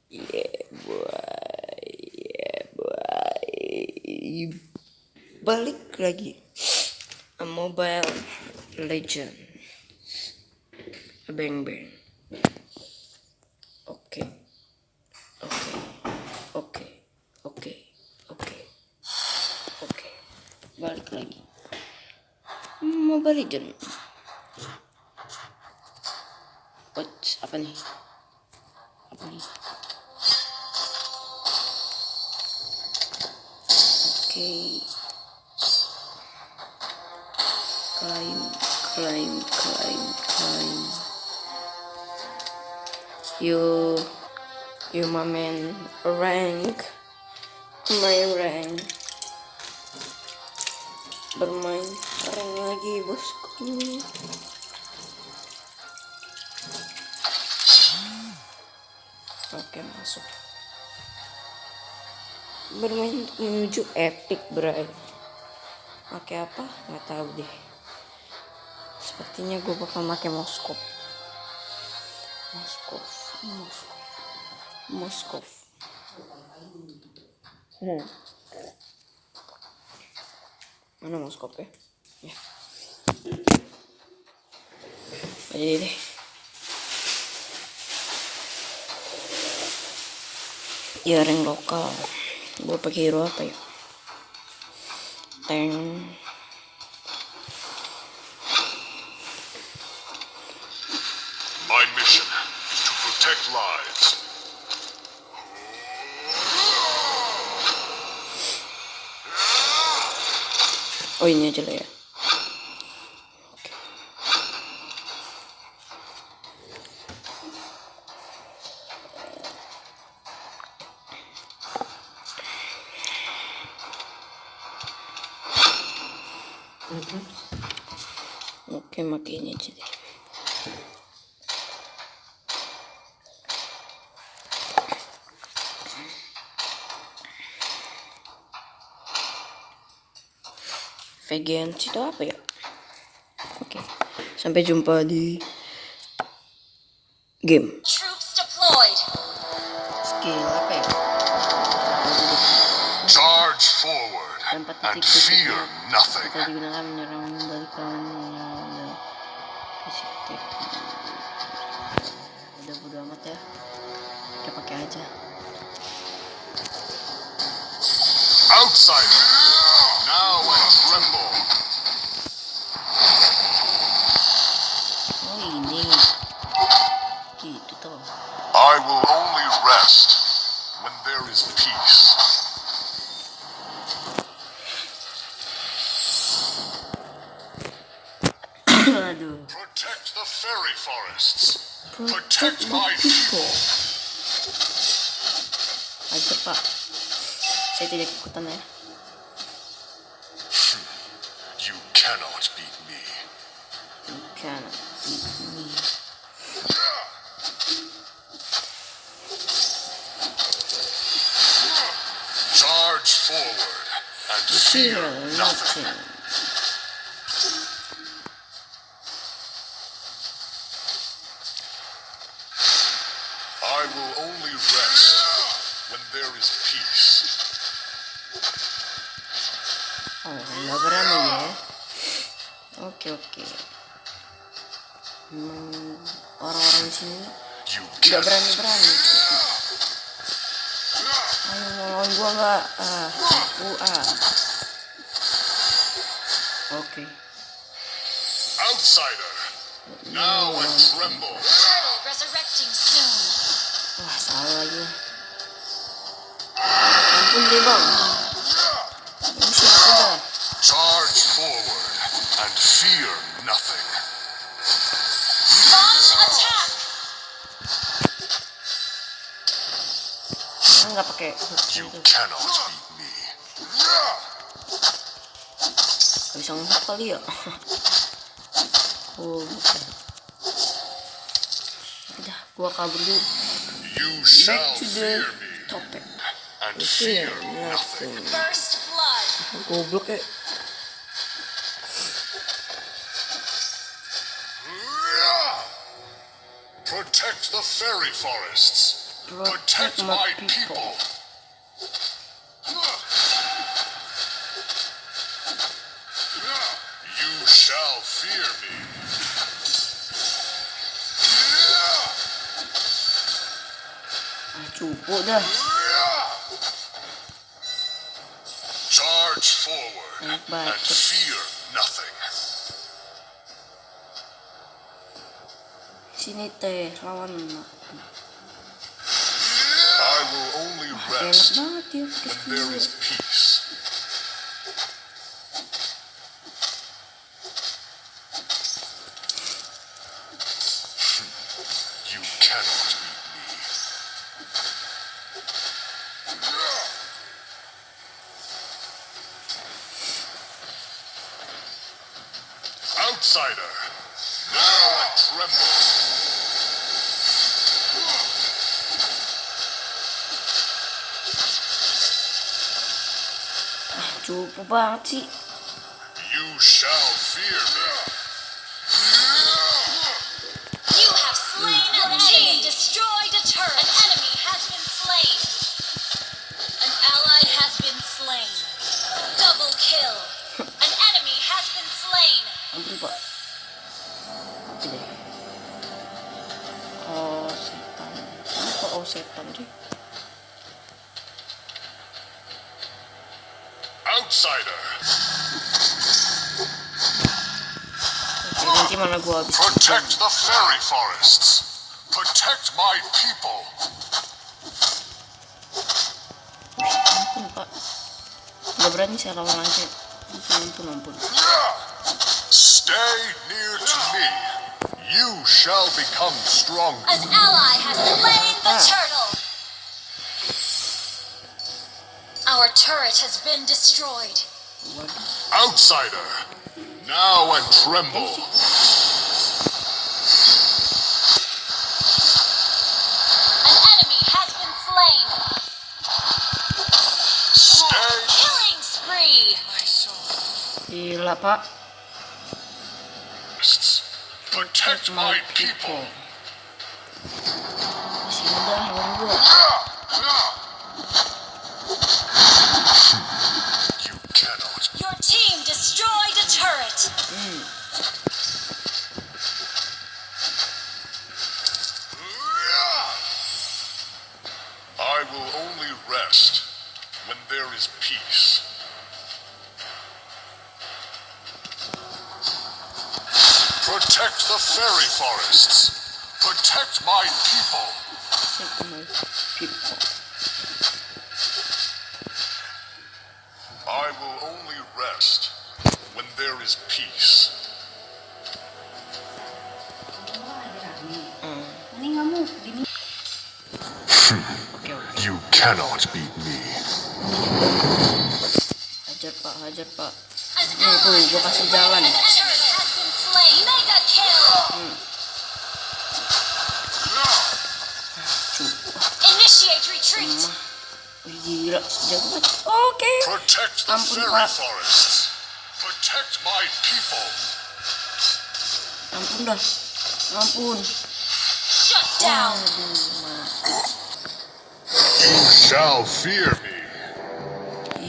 Yeah boy, yeah boy. Balik lagi Mobile Legend. Bang bang. Oke, oke, oke, oke, oke, oke. Balik lagi Mobile Legend. Apa nih? Apa nih? Oke. Climb. You my man rank. Main rank. Bermain rank lagi bosku. Oke, masuk. Bermain menuju epic, bray. Pakai apa? Nggak tahu deh. Sepertinya gue bakal pakai Moskov. Mana Moskov ya? Ya. Jadi deh. Ya rank lokal. Gue pakai hero apa ya? Tank. My mission is to protect lives. Oh ini aja lah ya. Oke, pakai ini aja deh. Vegan itu apa ya? Oke, sampai jumpa di game. Skill apa ya? Charge forward and fear nothing. Kita digunakan menyerang dari kawan. Udah bodo amat ya. Kita pakai aja. Outsider, now and tremble. Oh ini, gitu tuh. I will only rest when there is peace. Aduh. Protect the fairy forests. Protect my people. Aja pak, saya tidak ikutan ya. You cannot beat me. You cannot beat me. Charge forward and fear nothing. I will only rest when there is peace. Oh, nggak berani ya. Oke. Orang-orang di sini nggak berani. Ayo ngelawan gua nggak? Oke. Outsider, now and tremble. Resurrecting soon. Wah, salah lagi. Ampun deh bang. Ini siapa dah? Charge forward and fear nothing. Launch attack. Nggak pakai. You cannot beat me. Bisa ngehook kali ya. Oh, bukan. Udah, gua kabur dulu. You Back shall to the fear me topic. and fear nothing. First blood. Goblok ya. Protect the fairy forests. Protect my people. You shall fear me. Cupu dah. Charge forward and fear nothing. Sini teh lawan. I will only rest Enak banget ya when there is peace. You cannot beat me. Outsider, now I tremble. Cupu banget sih. You shall fear me. You have slain an enemy. Destroyed a turret. An enemy has been slain. An ally has been slain. Double kill. An enemy has been slain. Ampun pak. Oke deh. Oh setan. Apa oh setan sih? Outsider. Oke, nanti mana gua habis. Protect the fairy forests. Protect my people. Ampun pak. Gak berani saya lawan lagi. Ampun. Stay near to me. You shall become stronger. An ally has slain the turtle. Our turret has been destroyed. Outsider, now and tremble. An enemy has been slain. Stay. Killing spree. Gila pak. Protect my people. Sini dah lawan gua. You cannot. Your team destroyed a turret. I will only rest when there is peace. Protect the fairy forests. Protect my people. I will only rest when there is peace. You cannot beat me. Hajar pak. An Nih tuh ally gua kasih jalan. an turret has been slain. Mega kill. Initiate retreat. Gila, jago banget. Oke. Protect the Ampun, fairy Pak. forests. Protect my people. Ampun dah. Ampun. Shut down. You shall fear me.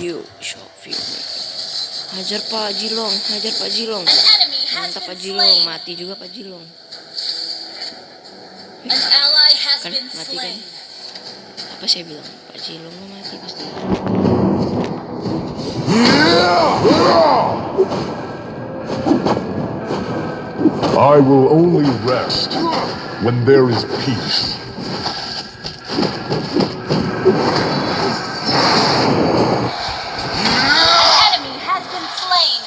You shall feel me. Hajar Pak Jilong. An enemy has Mantap Pak been Jilong. slain. Mati juga Pak Jilong. An ally has Kan been mati kan? slain. Apa saya bilang? Pak Jilong mau mati pasti. I will only rest when there is peace. An enemy has been slain.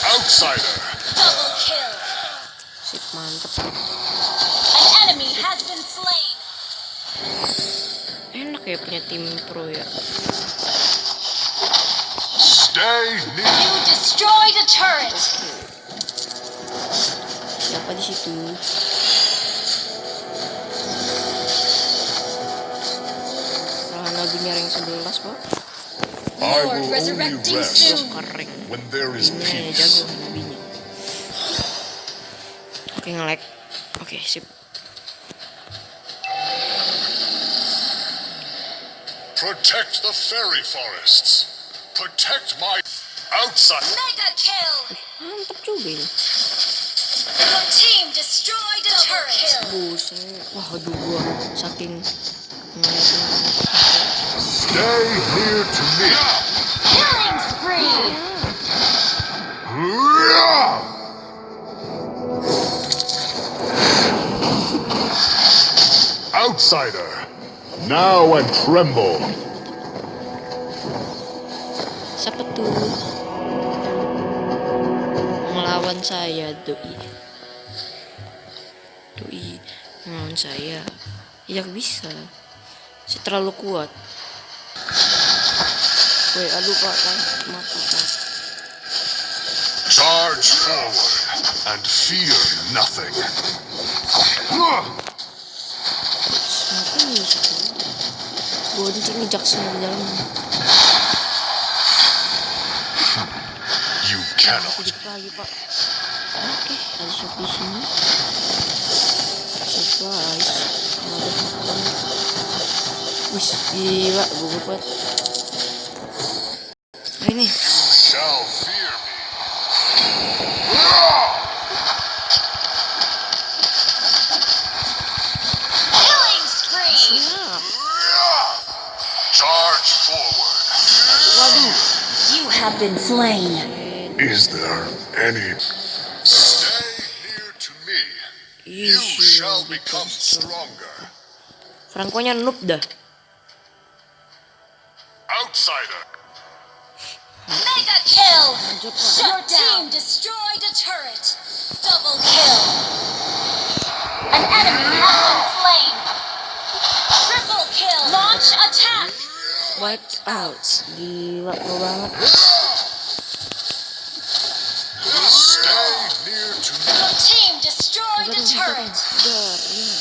Outsider. Double kill. Sip, mantap. An enemy has been slain. Enak ya punya tim pro ya. Stay near. You destroyed a turret. Siapa di situ? Lagunya yang 11 Pak. I Lord will only resurrecting rest soon. Kering. when there is Ini jago peace. nabinya. Oke nge-lag. Oke sip. Protect the fairy forests. Protect my outside. Mega kill. Mantap juga ini. Your team destroyed a turret. Buset. Wah, aduh gua saking ngeliatin. Stay near to me. Killing spree. Outsider, now and tremble. Siapa tuh? Melawan saya, doi. Doi melawan saya. Ya bisa. Saya terlalu kuat. Woi, aduh pak, kan mata pak. Charge forward and fear nothing. Kenapa nih? Bonceng nih jaksnya di dalam. You cannot. Sedikit lagi pak. Oke, ada shop di sini. Surprise. Ada makan. Wih, gila, gue buat. Nah, ini. Shall fear me. Killing spree. Siap. Charge forward. Waduh. You have been slain. Is there any? Stay near to me. You shall become stronger. Frankonya noob dah. Outsider. Mega kill. Lanjut, Pak. Your team destroyed a turret. Double kill. An enemy has been slain. Triple kill. Launch attack. Wiped out. Gila, pro banget. Stay near to me. Your team destroyed a turret. Udah, iya.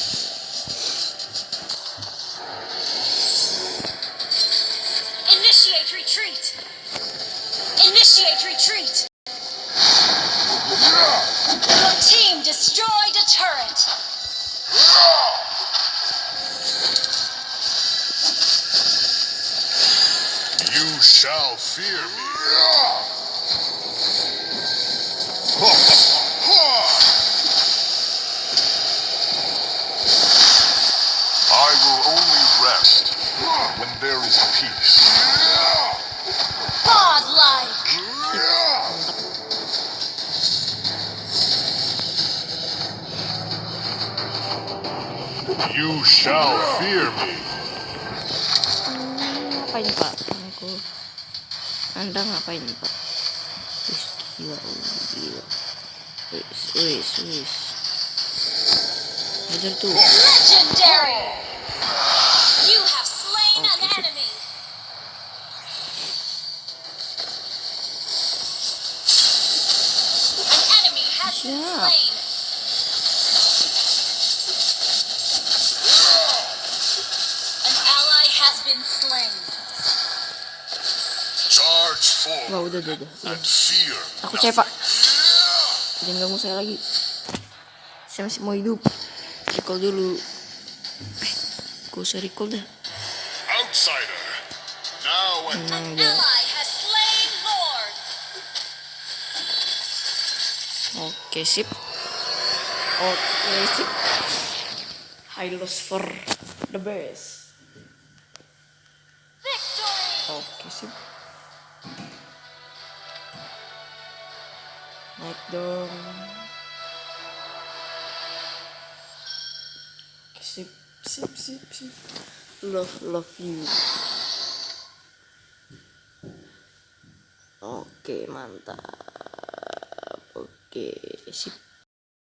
Initiate retreat. Initiate retreat. Your team destroyed a turret. You shall fear me. I will only rest when there is peace. Godlike. You shall fear me. Ngapain pak? Aku. Anda ngapain pak? Wis gila, gila. Wis. Hajar tuh. Legendary. You have slain an Okay. enemy. An enemy has been Siap. slain. An ally has been slain. Charge Wah, forward udah. and fear Takut saya pak. nothing. Jangan ganggu saya lagi. Saya masih mau hidup. Recall dulu. Gak usah recall dah. Outsider. Now and Tenang An dia. ally has slain Lord. Oke sip. High loss for the best. Victory. Oke sip. Naik dong. Oke sip. Love you. Oke mantap. Oke sip.